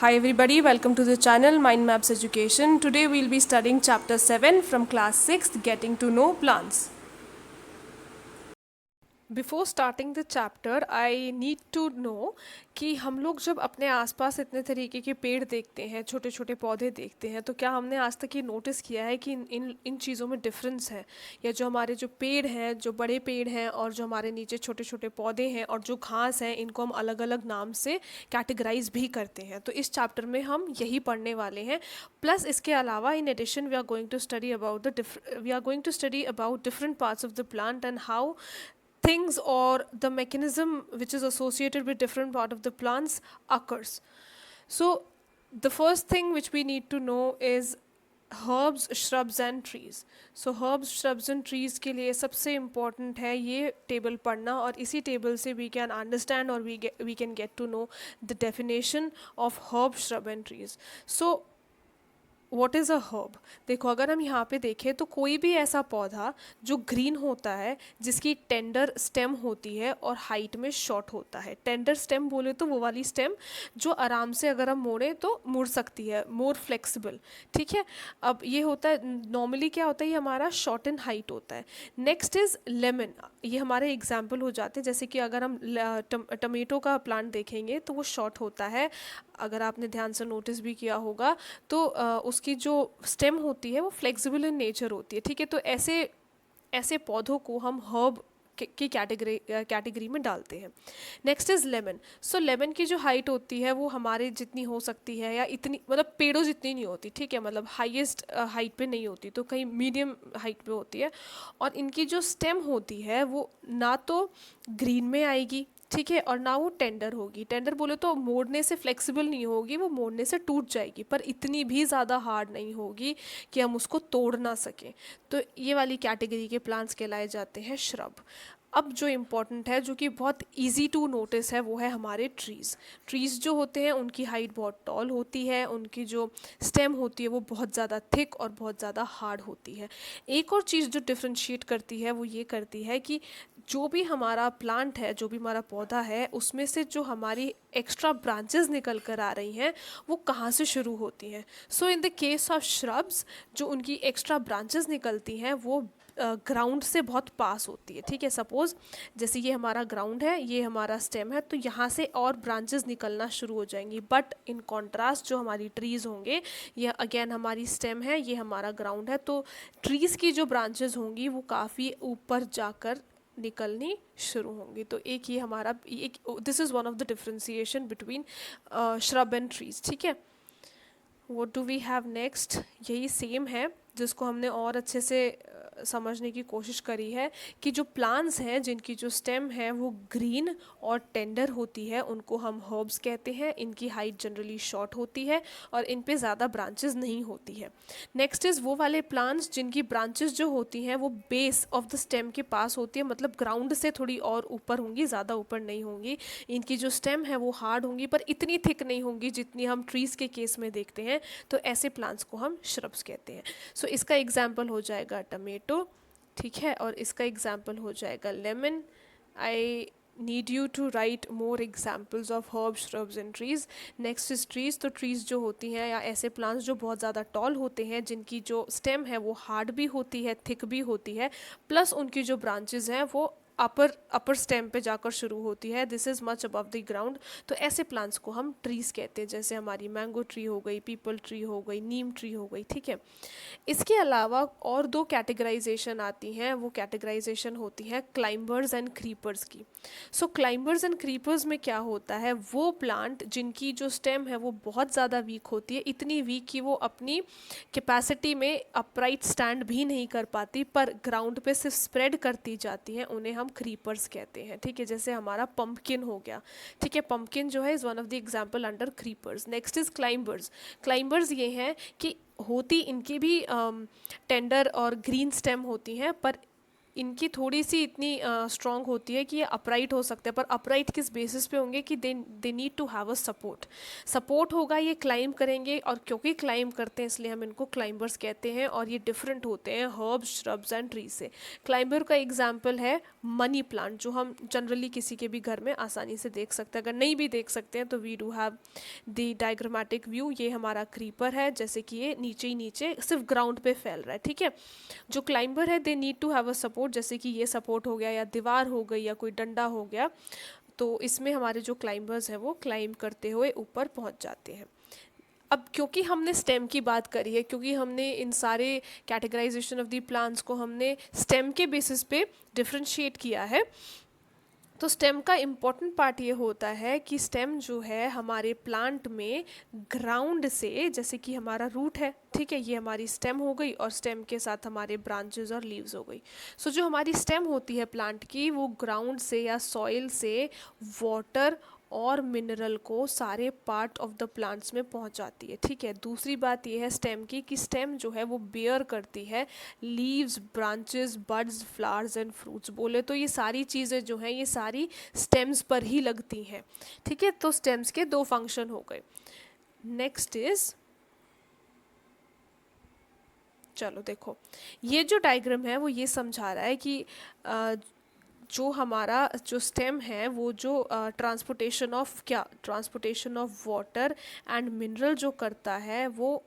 Hi everybody, welcome to the channel Mind Maps Education. Today we'll be studying chapter 7 from class 6th, Getting to Know Plants. Before starting the chapter I need to know कि हम लोग जब अपने आसपास इतने तरीके के पेड़ देखते हैं, छोटे छोटे पौधे देखते हैं, तो क्या हमने आज तक ये नोटिस किया है कि इन चीज़ों में डिफरेंस है, या जो हमारे जो पेड़ हैं, जो बड़े पेड़ हैं और जो हमारे नीचे छोटे छोटे पौधे हैं और जो घास हैं, इनको हम अलग अलग नाम से कैटेगराइज भी करते हैं. तो इस चैप्टर में हम यही पढ़ने वाले हैं. प्लस इसके अलावा in addition we are going to study about different parts of the plant and how things or the mechanism which is associated with different part of the plants occurs. So the first thing which we need to know is herbs, shrubs and trees. So herbs, shrubs and trees के लिए सबसे important है ये table पढ़ना, और इसी table से we can understand or we can get to know the definition of herb, shrub and trees. So what is a herb. देखो, अगर हम यहाँ पे देखें तो कोई भी ऐसा पौधा जो ग्रीन होता है, जिसकी टेंडर स्टेम होती है और हाइट में शॉर्ट होता है. टेंडर स्टेम बोले तो वो वाली स्टेम जो आराम से अगर हम मोड़ें तो मुड़ सकती है, मोर फ्लेक्सिबल. ठीक है. अब ये होता है नॉर्मली, क्या होता है, ये हमारा शॉर्ट इन हाइट होता है. Next is lemon. ये हमारे एग्जाम्पल हो जाते हैं, जैसे कि अगर हम टमेटो का प्लांट देखेंगे तो वो शॉर्ट होता है. अगर आपने ध्यान से नोटिस भी किया होगा तो उसकी जो स्टेम होती है वो फ्लेक्सिबल इन नेचर होती है. ठीक है. तो ऐसे ऐसे पौधों को हम हर्ब की कैटेगरी में डालते हैं. Next is lemon. So lemon की जो हाइट होती है वो हमारे जितनी हो सकती है, या इतनी, मतलब पेड़ों जितनी नहीं होती. ठीक है. मतलब हाईएस्ट हाइट पे नहीं होती, तो कहीं मीडियम हाइट पे होती है. और इनकी जो स्टेम होती है वो ना तो ग्रीन में आएगी, ठीक है, और ना वो टेंडर होगी. टेंडर बोले तो मोड़ने से फ्लेक्सिबल नहीं होगी, वो मोड़ने से टूट जाएगी, पर इतनी भी ज़्यादा हार्ड नहीं होगी कि हम उसको तोड़ ना सकें. तो ये वाली कैटेगरी के प्लांट्स कहलाए जाते हैं श्रब. अब जो इम्पॉर्टेंट है, जो कि बहुत इजी टू नोटिस है, वो है हमारे ट्रीज़. ट्रीज़ जो होते हैं उनकी हाइट बहुत टॉल होती है, उनकी जो स्टेम होती है वो बहुत ज़्यादा थिक और बहुत ज़्यादा हार्ड होती है. एक और चीज़ जो डिफ्रेंशिएट करती है वो ये करती है कि जो भी हमारा प्लांट है, जो भी हमारा पौधा है, उसमें से जो हमारी एक्स्ट्रा ब्रांचेस निकल कर आ रही हैं वो कहाँ से शुरू होती हैं. So in the case of shrubs, जो उनकी एक्स्ट्रा ब्रांचेस निकलती हैं वो ग्राउंड से बहुत पास होती है. ठीक है. सपोज़ जैसे ये हमारा ग्राउंड है, ये हमारा स्टेम है, तो यहाँ से और ब्रांचेस निकलना शुरू हो जाएंगी. बट इन कॉन्ट्रास्ट जो हमारी ट्रीज़ होंगे, ये अगेन हमारी स्टेम है, ये हमारा ग्राउंड है, तो ट्रीज़ की जो ब्रांचेस होंगी वो काफ़ी ऊपर जाकर निकलनी शुरू होंगी. तो एक ये हमारा एक, this is one of the differentiation between shrub and trees. ठीक है. What do we have next. यही सेम है जिसको हमने और अच्छे से समझने की कोशिश करी है कि जो प्लांट्स हैं जिनकी जो स्टेम है वो ग्रीन और टेंडर होती है, उनको हम हर्ब्स कहते हैं. इनकी हाइट जनरली शॉर्ट होती है और इन पे ज़्यादा ब्रांचेस नहीं होती है. नेक्स्ट इज़ वो वाले प्लांट्स जिनकी ब्रांचेस जो होती हैं वो बेस ऑफ द स्टेम के पास होती है, मतलब ग्राउंड से थोड़ी और ऊपर होंगी, ज़्यादा ऊपर नहीं होंगी. इनकी जो स्टेम है वो हार्ड होंगी, पर इतनी थिक नहीं होंगी जितनी हम ट्रीज़ के केस में देखते हैं. तो ऐसे प्लांट्स को हम श्रब्स कहते हैं. सो इसका एग्जाम्पल हो जाएगा टमेटो. ठीक है. और इसका एग्जाम्पल हो जाएगा lemon. I need you to write more examples of herb, shrubs and trees. Next is trees. तो ट्रीज़ जो होती हैं, या ऐसे प्लांट्स जो बहुत ज़्यादा टॉल होते हैं, जिनकी जो स्टेम है वो हार्ड भी होती है, थिक भी होती है, प्लस उनकी जो ब्रांचेज हैं वो अपर स्टेम पे जाकर शुरू होती है. This is much above the ground. तो ऐसे प्लांट्स को हम ट्रीज़ कहते हैं, जैसे हमारी मैंगो ट्री हो गई, पीपल ट्री हो गई, नीम ट्री हो गई. ठीक है. इसके अलावा और दो कैटेगराइजेशन आती हैं. वो कैटेगराइजेशन होती है क्लाइंबर्स एंड क्रीपर्स की. सो क्लाइंबर्स एंड क्रीपर्स में क्या होता है, वो प्लांट जिनकी जो स्टेम है वो बहुत ज़्यादा वीक होती है, इतनी वीक कि वो अपनी कैपेसिटी में अपराइट स्टैंड भी नहीं कर पाती, पर ग्राउंड पे सिर्फ स्प्रेड करती जाती हैं, उन्हें हम क्रीपर्स कहते हैं. ठीक है. जैसे हमारा पंपकिन हो गया. ठीक है. पंपकिन जो है is one of the example under creepers. Next is climbers. Climbers ये हैं कि होती इनकी भी टेंडर और ग्रीन स्टेम होती हैं, पर इनकी थोड़ी सी इतनी स्ट्रांग होती है कि ये अपराइट हो सकते हैं, पर अपराइट किस बेसिस पे होंगे कि they need to have a support. Support होगा, ये क्लाइंब करेंगे, और क्योंकि क्लाइंब करते हैं इसलिए हम इनको क्लाइंबर्स कहते हैं, और ये डिफरेंट होते हैं हर्ब्स, श्रब्स एंड ट्री से। क्लाइंबर का एग्जाम्पल है मनी प्लांट, जो हम जनरली किसी के भी घर में आसानी से देख सकते हैं। अगर नहीं भी देख सकते हैं तो we do have the diagrammatic view. ये हमारा क्रीपर है, जैसे कि ये नीचे ही नीचे सिर्फ ग्राउंड पे फैल रहा है, ठीक है। जो क्लाइंबर है they need to have a support, जैसे कि ये सपोर्ट हो गया, या दीवार हो गई, या कोई डंडा हो गया, तो इसमें हमारे जो क्लाइंबर्स हैं वो क्लाइंब करते हुए ऊपर पहुंच जाते हैं। अब क्योंकि हमने स्टेम की बात करी है, क्योंकि हमने इन सारे कैटेगराइजेशन ऑफ दी प्लांट्स को हमने स्टेम के बेसिस पे डिफ्रेंशिएट किया है, तो स्टेम का इम्पॉर्टेंट पार्ट ये होता है कि स्टेम जो है हमारे प्लांट में ग्राउंड से, जैसे कि हमारा रूट है, ठीक है, ये हमारी स्टेम हो गई, और स्टेम के साथ हमारे ब्रांचेस और लीव्स हो गई। सो जो हमारी स्टेम होती है प्लांट की, वो ग्राउंड से या सॉइल से वाटर और मिनरल को सारे पार्ट ऑफ द प्लांट्स में पहुंचाती है, ठीक है। दूसरी बात यह है स्टेम की कि स्टेम जो है वो बेयर करती है leaves, branches, buds, flowers and fruits. बोले तो ये सारी चीज़ें जो हैं ये सारी स्टेम्स पर ही लगती हैं, ठीक है। तो स्टेम्स के दो फंक्शन हो गए। नेक्स्ट इज, चलो देखो, ये जो डायग्राम है वो ये समझा रहा है कि जो हमारा जो स्टेम है वो जो ट्रांसपोर्टेशन ऑफ क्या, transportation of water and mineral जो करता है वो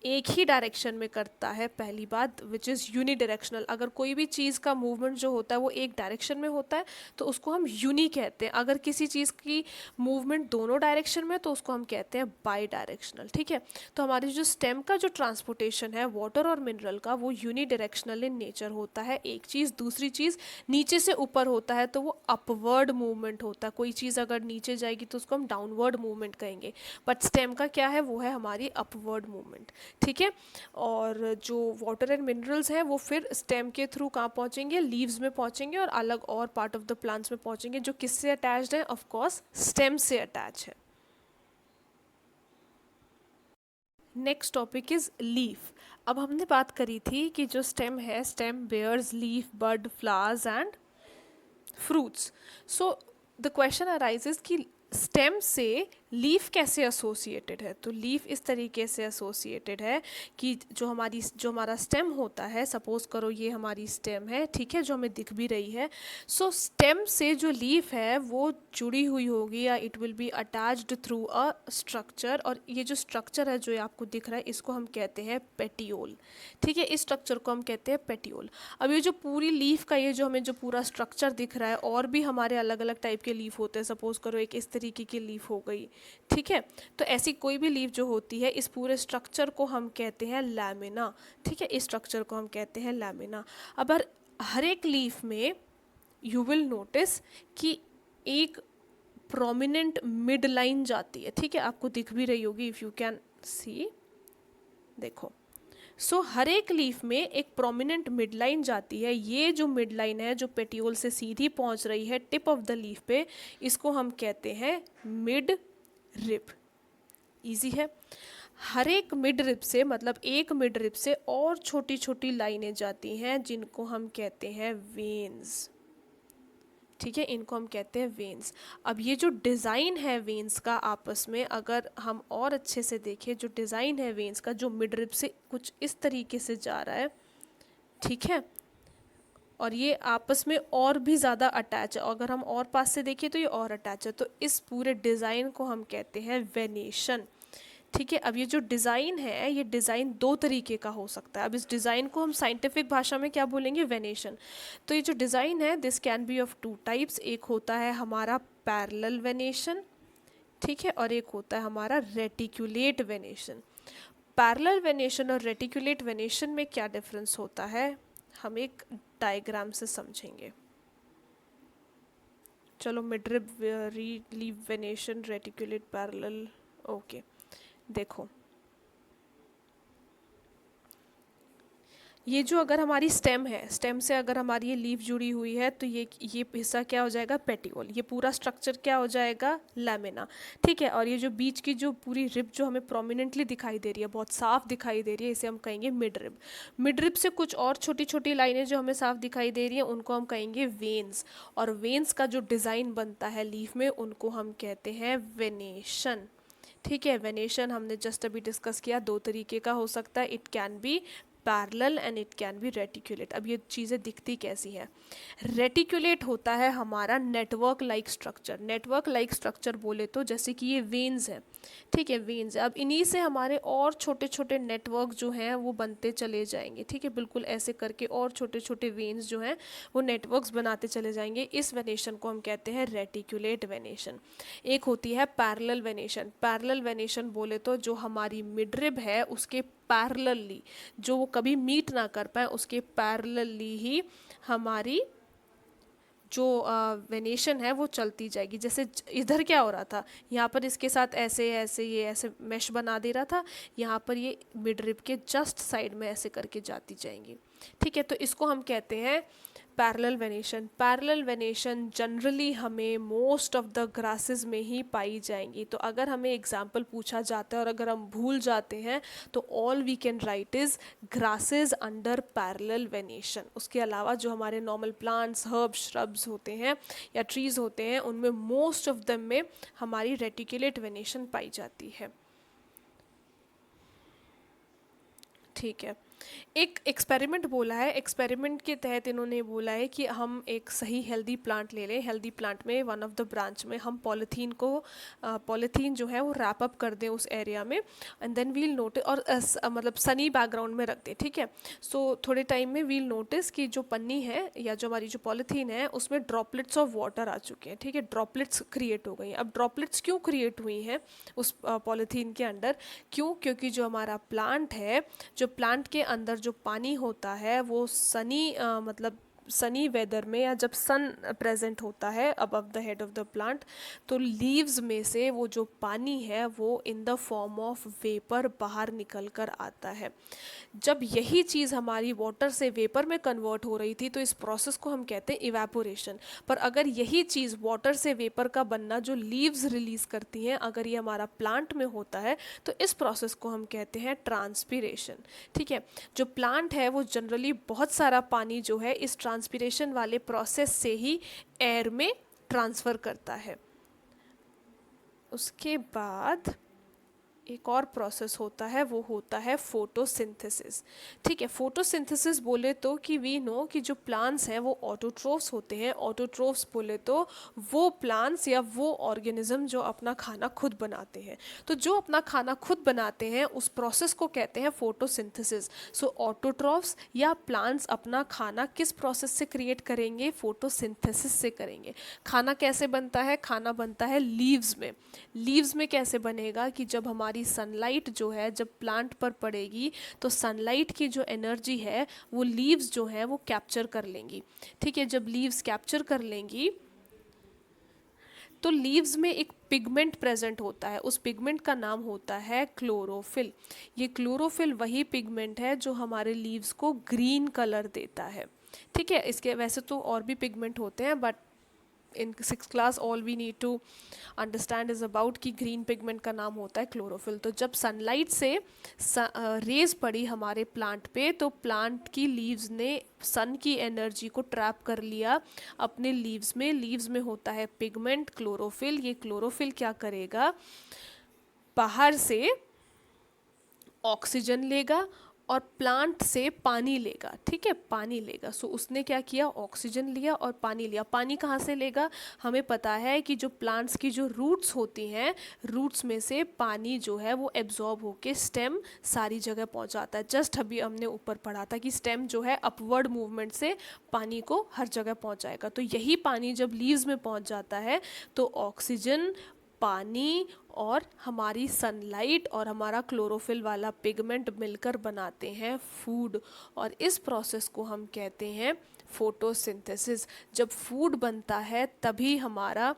एक ही डायरेक्शन में करता है, पहली बात, विच इज़ यूनी डायरेक्शनल। अगर कोई भी चीज़ का मूवमेंट जो होता है वो एक डायरेक्शन में होता है तो उसको हम यूनी कहते हैं। अगर किसी चीज़ की मूवमेंट दोनों डायरेक्शन में तो उसको हम कहते हैं बाई डायरेक्शनल, ठीक है। तो हमारी जो स्टेम का जो ट्रांसपोर्टेशन है वाटर और मिनरल का, वो यूनी डायरेक्शनल इन नेचर होता है। एक चीज़ दूसरी चीज़ नीचे से ऊपर होता है तो वो अपवर्ड मूवमेंट होता है। कोई चीज़ अगर नीचे जाएगी तो उसको हम डाउनवर्ड मूवमेंट कहेंगे, बट स्टेम का क्या है, वो है हमारी अपवर्ड मूवमेंट, ठीक है। और जो वाटर एंड मिनरल्स हैं वो फिर स्टेम के थ्रू कहाँ पहुँचेंगे, लीव्स में पहुँचेंगे, और अलग और पार्ट ऑफ द प्लांट्स में पहुँचेंगे, जो किससे अटैच्ड है, ऑफ कोर्स स्टेम से अटैच है। Next topic is leaf. अब हमने बात करी थी कि जो स्टेम है, stem bears leaf, bud, flowers and fruits. So the question arises कि स्टेम से लीफ कैसे एसोसिएटेड है। तो लीफ इस तरीके से एसोसिएटेड है कि जो हमारा स्टेम होता है, सपोज करो ये हमारी स्टेम है, ठीक है, जो हमें दिख भी रही है। सो स्टेम से जो लीफ है वो जुड़ी हुई होगी, या it will be attached through a structure, और ये जो स्ट्रक्चर है जो आपको दिख रहा है इसको हम कहते हैं पेटियोल, ठीक है। इस स्ट्रक्चर को हम कहते हैं पेटियोल। अब ये जो पूरी लीफ का ये जो हमें जो पूरा स्ट्रक्चर दिख रहा है, और भी हमारे अलग अलग टाइप के लीफ होते हैं, सपोज करो एक इस तरीके की लीफ हो गई, ठीक है। तो ऐसी कोई भी लीफ जो होती है, इस पूरे स्ट्रक्चर को हम कहते हैं लैमिना, ठीक है। इस स्ट्रक्चर को हम कहते हैं लैमिना। अब हर एक लीफ में यू विल नोटिस कि एक प्रोमिनेंट मिड लाइन जाती है, ठीक है, आपको दिख भी रही होगी, इफ़ यू कैन सी, देखो। सो हर एक लीफ में एक प्रोमिनेंट मिड लाइन जाती है। ये जो मिड लाइन है जो पेटियोल से सीधी पहुंच रही है टिप ऑफ द लीफ पे, इसको हम कहते हैं मिड रिब। इजी है। हर एक मिड रिब से, मतलब एक मिड रिब से और छोटी छोटी लाइनें जाती हैं जिनको हम कहते हैं वेन्स, ठीक है, इनको हम कहते हैं वेन्स। अब ये जो डिज़ाइन है वेन्स का आपस में, अगर हम और अच्छे से देखें, जो डिज़ाइन है वेन्स का, जो मिड रिब से कुछ इस तरीके से जा रहा है, ठीक है, और ये आपस में और भी ज़्यादा अटैच है। अगर हम और पास से देखें तो ये और अटैच है, तो इस पूरे डिज़ाइन को हम कहते हैं वेनेशन, ठीक है। अब ये जो डिज़ाइन है, ये डिज़ाइन दो तरीके का हो सकता है। अब इस डिज़ाइन को हम साइंटिफिक भाषा में क्या बोलेंगे, वेनेशन। तो ये जो डिज़ाइन है, this can be of two types. एक होता है हमारा पैरेलल वेनेशन, ठीक है, और एक होता है हमारा रेटिकुलेट वेनेशन। पैरेलल वेनेशन और रेटिकुलेट वेनेशन में क्या डिफरेंस होता है, हम एक डायग्राम से समझेंगे। चलो, midrib, leaf venation, reticulate, parallel, okay. देखो, ये जो अगर हमारी स्टेम है, स्टेम से अगर हमारी ये लीफ जुड़ी हुई है तो ये हिस्सा क्या हो जाएगा, पेटियोल। ये पूरा स्ट्रक्चर क्या हो जाएगा, लैमिना। ठीक है, और ये जो बीच की जो पूरी रिब जो हमें प्रोमिनेंटली दिखाई दे रही है, बहुत साफ दिखाई दे रही है, इसे हम कहेंगे मिड रिब। मिड रिब से कुछ और छोटी छोटी लाइनें जो हमें साफ दिखाई दे रही है उनको हम कहेंगे वेन्स। और वेन्स का जो डिज़ाइन बनता है लीफ में उनको हम कहते हैं वेनेशन। ठीक है, वेनेशन हमने जस्ट अभी डिस्कस किया, दो तरीके का हो सकता है, it can B parallel and it can B reticulate. अब ये चीज़ें दिखती कैसी हैं, रेटिकुलेट होता है हमारा network like structure. Network like structure बोले तो जैसे कि ये वेन्स हैं, ठीक है, वेन्स है। अब इन्हीं से हमारे और छोटे छोटे नेटवर्क जो हैं वो बनते चले जाएंगे। ठीक है, बिल्कुल ऐसे करके और छोटे छोटे वेन्स जो हैं वो नेटवर्क्स बनाते चले जाएंगे। इस वेनेशन को हम कहते हैं रेटिकुलेट वेनेशन। एक होती है पैरेलल वेनेशन। पैरेलल वेनेशन बोले तो जो हमारी मिडरिब है उसके पैरेलली, जो वो कभी मीट ना कर पाए उसके पैरेलली ही हमारी जो वेनेशन है वो चलती जाएगी। जैसे इधर क्या हो रहा था, यहाँ पर इसके साथ ऐसे ऐसे ये ऐसे मैश बना दे रहा था, यहाँ पर ये मिड रिब के जस्ट साइड में ऐसे करके जाती जाएंगी। ठीक है, तो इसको हम कहते हैं parallel venation. Parallel venation generally हमें मोस्ट ऑफ द ग्रासेस में ही पाई जाएंगी। तो अगर हमें एग्जाम्पल पूछा जाता है और अगर हम भूल जाते हैं तो all we can write is grasses under parallel venation. उसके अलावा जो हमारे नॉर्मल प्लांट्स, हर्ब्स, श्रब्स होते हैं या ट्रीज होते हैं उनमें मोस्ट ऑफ देम में हमारी रेटिकुलेट वेनेशन पाई जाती है। ठीक है, एक एक्सपेरिमेंट बोला है, एक्सपेरिमेंट के तहत इन्होंने बोला है कि हम एक सही हेल्दी प्लांट ले लें। हेल्दी प्लांट में वन ऑफ द ब्रांच में हम पॉलीथीन जो है वो रैप अप कर दें उस एरिया में, एंड देन वील नोटिस, और मतलब सनी बैकग्राउंड में रख दें। ठीक है, सो थोड़े टाइम में वील नोटिस कि जो पन्नी है या जो हमारी जो पॉलीथीन है उसमें ड्रॉपलेट्स ऑफ वाटर आ चुके हैं। ठीक है, ड्रॉपलेट्स क्रिएट हो गई हैं। अब ड्रॉपलेट्स क्यों क्रिएट हुई हैं उस पॉलीथीन के अंदर, क्यों, क्योंकि जो हमारा प्लांट है, जो प्लांट के अंदर जो पानी होता है वो मतलब सनी वेदर में या जब सन प्रेजेंट होता है above the head of the plant, तो लीव्स में से वो जो पानी है वो in the form of vapour बाहर निकल कर आता है। जब यही चीज़ हमारी वाटर से वेपर में कन्वर्ट हो रही थी तो इस प्रोसेस को हम कहते हैं इवेपोरेशन। पर अगर यही चीज़ वाटर से वेपर का बनना जो लीव्स रिलीज करती हैं अगर ये हमारा प्लांट में होता है तो इस प्रोसेस को हम कहते हैं ट्रांसपीरेशन। ठीक है, जो प्लांट है वो जनरली बहुत सारा पानी जो है इस ट्रांसपीरेशन वाले प्रोसेस से ही एयर में ट्रांसफ़र करता है। उसके बाद एक और प्रोसेस होता है, वो होता है फोटोसिंथेसिस। ठीक है, फोटोसिंथेसिस बोले तो कि वी नो कि जो प्लांट्स हैं वो ऑटोट्रोफ्स होते हैं। ऑटोट्रोफ्स बोले तो वो प्लांट्स या वो ऑर्गेनिज्म जो अपना खाना खुद बनाते हैं। तो जो अपना खाना खुद बनाते हैं उस प्रोसेस को कहते हैं फोटोसिंथेसिस। सो ऑटोट्रोफ्स या प्लांट्स अपना खाना किस प्रोसेस से क्रिएट करेंगे, फोटोसिंथेसिस से करेंगे। खाना कैसे बनता है, खाना बनता है लीव्स में। लीव्स में कैसे बनेगा कि जब हमारी सनलाइट जो है जब प्लांट पर पड़ेगी तो सनलाइट की जो एनर्जी है वो लीव्स जो है वो कैप्चर कर लेंगी। ठीक है, जब लीव्स कैप्चर कर लेंगी तो लीव्स में एक पिगमेंट प्रेजेंट होता है, उस पिगमेंट का नाम होता है क्लोरोफिल। ये क्लोरोफिल वही पिगमेंट है जो हमारे लीव्स को ग्रीन कलर देता है। ठीक है, इसके वैसे तो और भी पिगमेंट होते हैं but in 6th class all we need to understand is about कि ग्रीन पिगमेंट का नाम होता है क्लोरोफिल। तो जब सनलाइट से रेज पड़ी हमारे प्लांट पे तो प्लांट की लीव्स ने सन की एनर्जी को ट्रैप कर लिया अपने लीव्स में। लीव्स में होता है पिगमेंट क्लोरोफिल। ये क्लोरोफिल क्या करेगा, बाहर से ऑक्सीजन लेगा और प्लांट से पानी लेगा। ठीक है, पानी लेगा। सो उसने क्या किया, ऑक्सीजन लिया और पानी लिया। पानी कहाँ से लेगा, हमें पता है कि जो प्लांट्स की जो रूट्स होती हैं, रूट्स में से पानी जो है वो एब्जॉर्ब होके स्टेम सारी जगह पहुँचाता है। जस्ट अभी हमने ऊपर पढ़ा था कि स्टेम जो है अपवर्ड मूवमेंट से पानी को हर जगह पहुँचाएगा। तो यही पानी जब लीव्स में पहुँच जाता है तो ऑक्सीजन, पानी और हमारी सनलाइट और हमारा क्लोरोफिल वाला पिगमेंट मिलकर बनाते हैं फूड। और इस प्रोसेस को हम कहते हैं फोटोसिंथेसिस। जब फूड बनता है तभी हमारा,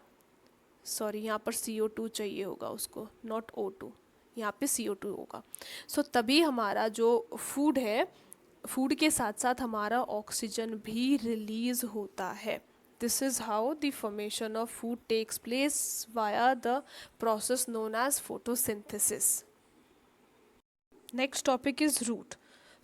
सॉरी यहाँ पर CO2 चाहिए होगा उसको, नॉट O2, यहाँ पे CO2 होगा। सो तभी हमारा जो फूड है फूड के साथ साथ हमारा ऑक्सीजन भी रिलीज होता है. This is how the formation of food takes place via the process known as photosynthesis. Next topic is root.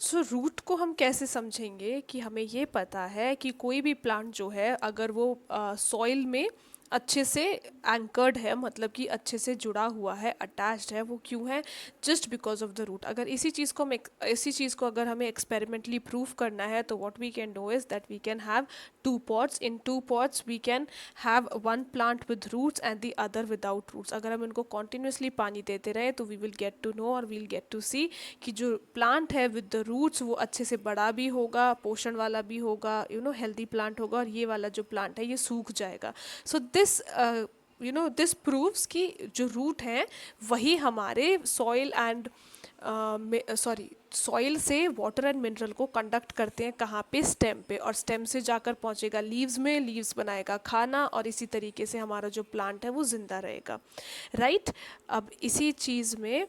So root को हम कैसे समझेंगे कि हमें ये पता है कि कोई भी प्लांट जो है अगर वो सॉइल में अच्छे से एंकर्ड है, मतलब कि अच्छे से जुड़ा हुआ है, अटैच्ड है, वो क्यों है? Just because of the root. अगर इसी चीज़ को अगर हमें एक्सपेरिमेंटली प्रूव करना है तो what we can do is that we can have two pots. In two pots we can have one plant with roots and the other without roots. अगर हम इनको कॉन्टिन्यूसली पानी देते रहे तो we will get to know or will get to see कि जो plant है विद द रूट्स वो अच्छे से बड़ा भी होगा, पोषण वाला भी होगा, हेल्दी प्लांट होगा, और ये वाला जो प्लांट है ये सूख जाएगा. सो दिस दिस प्रूव्स कि जो रूट हैं वही हमारे सॉइल एंड सॉइल से वाटर एंड मिनरल को कंडक्ट करते हैं. कहाँ पे? स्टेम पे. और स्टेम से जाकर पहुँचेगा लीव्स में, लीव्स बनाएगा खाना, और इसी तरीके से हमारा जो प्लांट है वो जिंदा रहेगा. राइट. अब इसी चीज़ में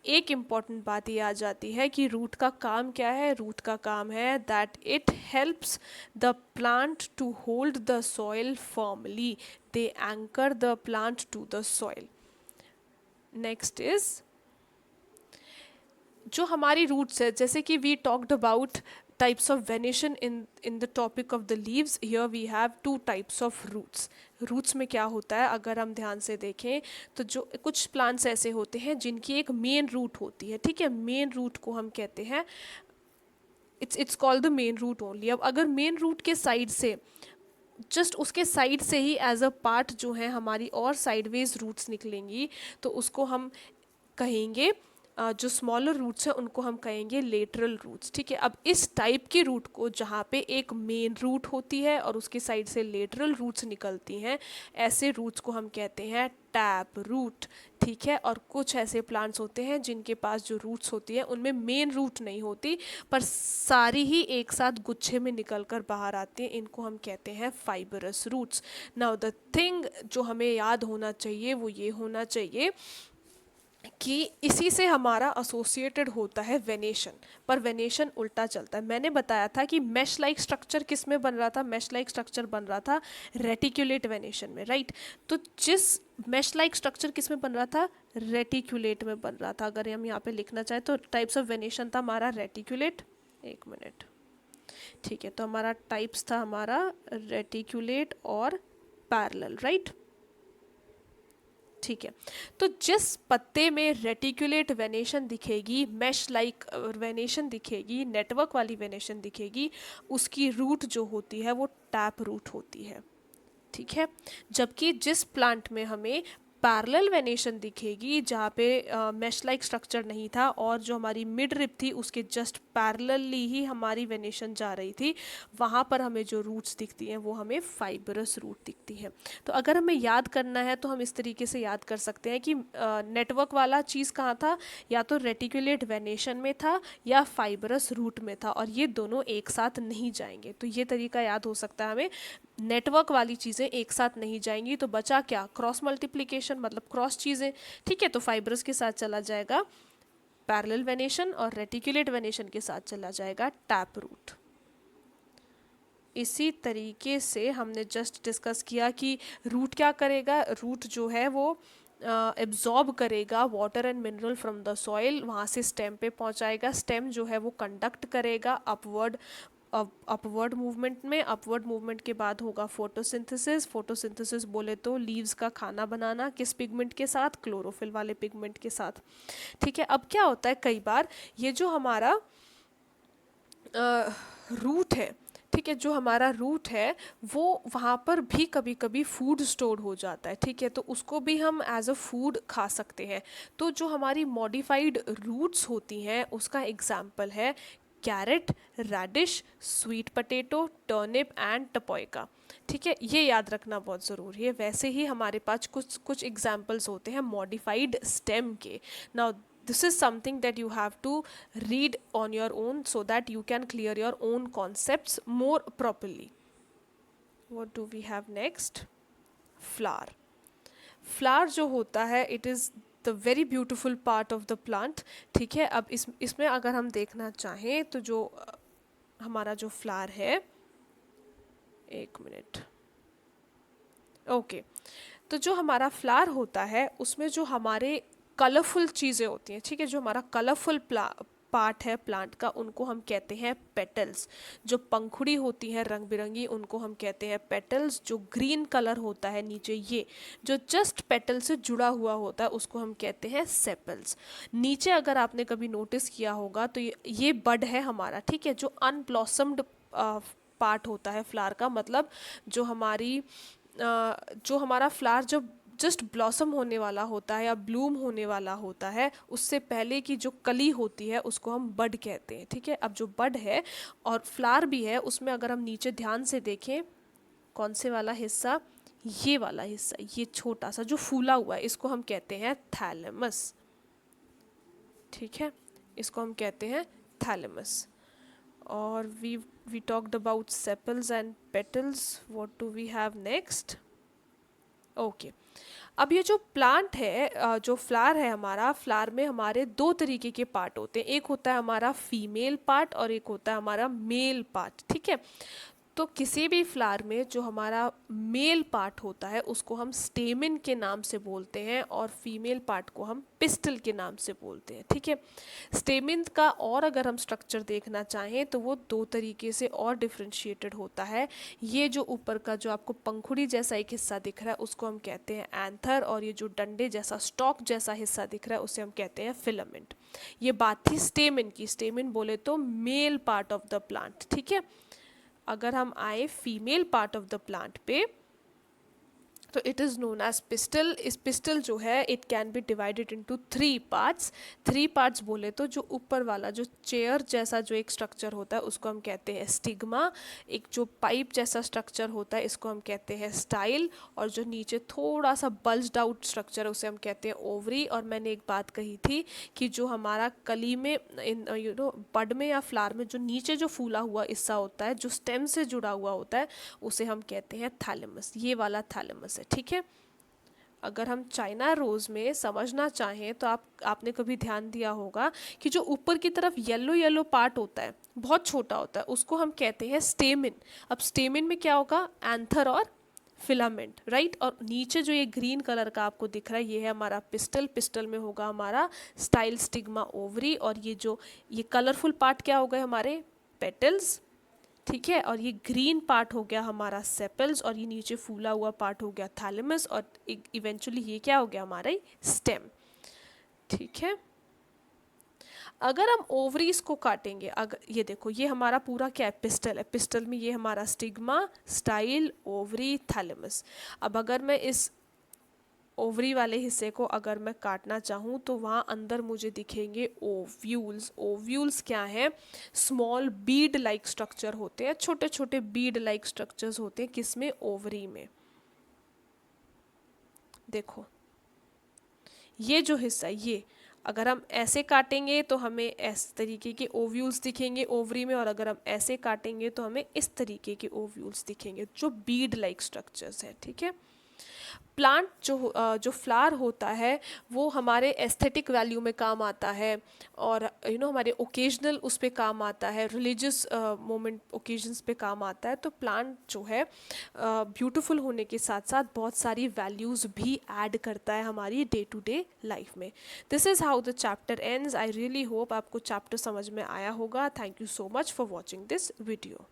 एक इम्पॉर्टेंट बात ये आ जाती है कि रूट का काम क्या है. रूट का काम है that it helps the plant to hold the soil firmly. They anchor the plant to the soil. Next is जो हमारी रूट्स है, जैसे कि we talked about types of venation in the topic of the leaves. Here we have two types of roots. Roots में क्या होता है अगर हम ध्यान से देखें तो जो कुछ प्लांट्स ऐसे होते हैं जिनकी एक मेन रूट होती है. ठीक है, मेन रूट को हम कहते हैं, it's called the main root only. अब अगर मेन रूट के साइड से, जस्ट उसके साइड से ही एज अ पार्ट जो है हमारी और साइडवेज रूट्स निकलेंगी तो उसको हम कहेंगे, जो स्मॉलर रूट्स हैं उनको हम कहेंगे लेटरल रूट्स. ठीक है. अब इस टाइप की रूट को जहाँ पे एक मेन रूट होती है और उसके साइड से लेटरल रूट्स निकलती हैं, ऐसे रूट्स को हम कहते हैं टैप रूट. ठीक है. और कुछ ऐसे प्लांट्स होते हैं जिनके पास जो रूट्स होती है उनमें मेन रूट नहीं होती पर सारी ही एक साथ गुच्छे में निकल कर बाहर आती हैं. इनको हम कहते हैं fibrous roots. Now the thing जो हमें याद होना चाहिए वो ये होना चाहिए कि इसी से हमारा एसोसिएटेड होता है वेनेशन. पर वेनेशन उल्टा चलता है. मैंने बताया था कि मैश लाइक स्ट्रक्चर किस में बन रहा था? मैश लाइक स्ट्रक्चर बन रहा था रेटिकुलेट वेनेशन में. राइट. तो जिस मैश लाइक स्ट्रक्चर किस में बन रहा था? रेटिकुलेट में बन रहा था. अगर हम यहाँ पे लिखना चाहें तो टाइप्स ऑफ वेनेशन था हमारा रेटिकुलेट. एक मिनट. ठीक है. तो हमारा टाइप्स था हमारा रेटिकुलेट और पैरेलल. राइट. ठीक है. तो जिस पत्ते में रेटिकुलेट वेनेशन दिखेगी, मैश लाइक वेनेशन दिखेगी, नेटवर्क वाली वेनेशन दिखेगी, उसकी रूट जो होती है वो टैप रूट होती है. ठीक है. जबकि जिस प्लांट में हमें पैरेलल वेनेशन दिखेगी, जहाँ पे मैश लाइक स्ट्रक्चर नहीं था और जो हमारी मिड रिप थी उसके जस्ट पैरेलली ही हमारी वेनेशन जा रही थी, वहाँ पर हमें जो रूट्स दिखती हैं वो हमें फाइबरस रूट दिखती हैं. तो अगर हमें याद करना है तो हम इस तरीके से याद कर सकते हैं कि नेटवर्क वाला चीज़ कहाँ था? या तो रेटिकुलेट वेनेशन में था या फाइबरस रूट में था, और ये दोनों एक साथ नहीं जाएंगे. तो ये तरीका याद हो सकता है हमें. नेटवर्क वाली चीज़ें एक साथ नहीं जाएंगी तो बचा क्या? क्रॉस मल्टीप्लिकेशन, मतलब क्रॉस चीज़ें. ठीक है. तो फाइबरस के साथ चला जाएगा पैरेलल वेनेशन और रेटिकुलेट वेनेशन के साथ चला जाएगा टैप रूट. इसी तरीके से हमने जस्ट डिस्कस किया कि रूट क्या करेगा. रूट जो है वो एब्जॉर्ब करेगा water and mineral from the soil, वहाँ से स्टेम पे पहुँचाएगा. स्टेम जो है वो कंडक्ट करेगा अपवर्ड मूवमेंट में. अपवर्ड मूवमेंट के बाद होगा फोटोसिंथेसिस. फोटोसिंथेसिस बोले तो लीव्स का खाना बनाना. किस पिगमेंट के साथ? क्लोरोफिल वाले पिगमेंट के साथ. ठीक है. अब क्या होता है कई बार ये जो हमारा रूट है, ठीक है, जो हमारा रूट है वो वहाँ पर भी कभी कभी फूड स्टोर हो जाता है. ठीक है. तो उसको भी हम एज अ फूड खा सकते हैं. तो जो हमारी मॉडिफाइड रूट्स होती हैं उसका एग्जाम्पल है carrot, radish, sweet potato, turnip and tapioca. ठीक है. ये याद रखना बहुत ज़रूरी है. वैसे ही हमारे पास कुछ एग्जाम्पल्स होते हैं मॉडिफाइड स्टेम के. Now this is something that you have to read on your own so that you can clear your own concepts more properly. What do we have next? Flower. Flower जो होता है it is the very beautiful part of the plant. ठीक है. अब इसमें अगर हम देखना चाहें तो जो हमारा जो फ्लावर है, एक मिनट, ओके, तो जो हमारा फ्लावर होता है उसमें जो हमारे कलरफुल चीज़ें होती हैं, ठीक है, जो हमारा कलरफुल पार्ट है प्लांट का, उनको हम कहते हैं पेटल्स। जो पंखुड़ी होती है रंग बिरंगी, उनको हम कहते हैं पेटल्स। जो ग्रीन कलर होता है नीचे, ये जो जस्ट पेटल से जुड़ा हुआ होता है, उसको हम कहते हैं सेपल्स। नीचे अगर आपने कभी नोटिस किया होगा तो ये बड है हमारा, ठीक है, जो अनब्लॉसम्ड पार्ट होता है फ्लावर का, मतलब जो हमारी जो हमारा फ्लावर जब जस्ट ब्लॉसम होने वाला होता है या ब्लूम होने वाला होता है, उससे पहले की जो कली होती है उसको हम बड कहते हैं, ठीक है। अब जो बड है और फ्लावर भी है, उसमें अगर हम नीचे ध्यान से देखें, कौन से वाला हिस्सा, ये वाला हिस्सा, ये छोटा सा जो फूला हुआ है, इसको हम कहते हैं थैलेमस, ठीक है, इसको हम कहते हैं थैलेमस। और we talked about sepals and petals. What do we have next? Okay, अब ये जो प्लांट है, जो फ्लावर है हमारा, फ्लावर में हमारे दो तरीके के पार्ट होते हैं। एक होता है हमारा फीमेल पार्ट और एक होता है हमारा मेल पार्ट, ठीक है। तो किसी भी फ्लावर में जो हमारा मेल पार्ट होता है उसको हम स्टेमिन के नाम से बोलते हैं और फीमेल पार्ट को हम पिस्टल के नाम से बोलते हैं, ठीक है। स्टेमिन का और अगर हम स्ट्रक्चर देखना चाहें तो वो दो तरीके से और डिफ्रेंशिएटेड होता है। ये जो ऊपर का जो आपको पंखुड़ी जैसा एक हिस्सा दिख रहा है उसको हम कहते हैं एंथर, और ये जो डंडे जैसा स्टॉक जैसा हिस्सा दिख रहा है उसे हम कहते हैं फिलामेंट। ये बात थी स्टेमिन की। स्टेमिन बोले तो male part of the plant, ठीक है। अगर हम आए female part of the plant पे, तो it is known as pistil. इस पिस्टल जो है it can be divided into three parts. Three parts बोले तो जो ऊपर वाला जो चेयर जैसा जो एक स्ट्रक्चर होता है उसको हम कहते हैं स्टिग्मा। एक जो पाइप जैसा स्ट्रक्चर होता है इसको हम कहते हैं स्टाइल, और जो नीचे थोड़ा सा बल्ज्ड आउट स्ट्रक्चर है उसे हम कहते हैं ओवरी। और मैंने एक बात कही थी कि जो हमारा कली में बड में या फ्लावर में जो नीचे जो फूला हुआ हिस्सा होता है, जो स्टेम से जुड़ा हुआ होता है, उसे हम कहते हैं थैलेमस। ये वाला थैलेमस है, ठीक है। अगर हम चाइना रोज में समझना चाहें तो आपने कभी ध्यान दिया होगा कि जो ऊपर की तरफ येलो येलो पार्ट होता है, बहुत छोटा होता है, उसको हम कहते हैं स्टेमिन। अब स्टेमिन में क्या होगा, एंथर और फिलामेंट, राइट। और नीचे जो ये ग्रीन कलर का आपको दिख रहा है ये है हमारा पिस्टल। पिस्टल में होगा हमारा स्टाइल, स्टिग्मा, ओवरी, और ये जो ये कलरफुल पार्ट क्या हो गए हमारे पेटल्स, ठीक है। और ये ग्रीन पार्ट हो गया हमारा सेपल्स, और ये नीचे फूला हुआ पार्ट हो गया थैलेमस, और इवेंचुअली ये क्या हो गया हमारा स्टेम, ठीक है। अगर हम ओवरीज को काटेंगे, अगर ये देखो ये हमारा पूरा क्या है, पिस्टल है। पिस्टल में ये हमारा स्टिग्मा, स्टाइल, ओवरी, थैलेमस। अब अगर मैं इस ओवरी वाले हिस्से को अगर मैं काटना चाहूँ तो वहाँ अंदर मुझे दिखेंगे ओव्यूल्स। ओव्यूल्स क्या है, स्मॉल बीड लाइक स्ट्रक्चर होते हैं, छोटे छोटे बीड लाइक स्ट्रक्चर्स होते हैं, किसमें, ओवरी में। देखो ये जो हिस्सा, ये अगर हम ऐसे काटेंगे तो हमें इस तरीके के ओव्यूल्स दिखेंगे ओवरी में, और अगर हम ऐसे काटेंगे तो हमें इस तरीके के ओव्यूल्स दिखेंगे जो बीड लाइक स्ट्रक्चर्स है, ठीक है। प्लांट जो फ्लावर होता है वो हमारे एस्थेटिक वैल्यू में काम आता है, और हमारे ओकेजनल उस पे काम आता है, रिलीजियस मोमेंट ओकेजन्स पे काम आता है। तो प्लांट जो है ब्यूटीफुल होने के साथ साथ बहुत सारी वैल्यूज़ भी ऐड करता है हमारी डे टू डे लाइफ में। This is how the chapter ends. I really hope आपको चैप्टर समझ में आया होगा। Thank you so much for watching this video.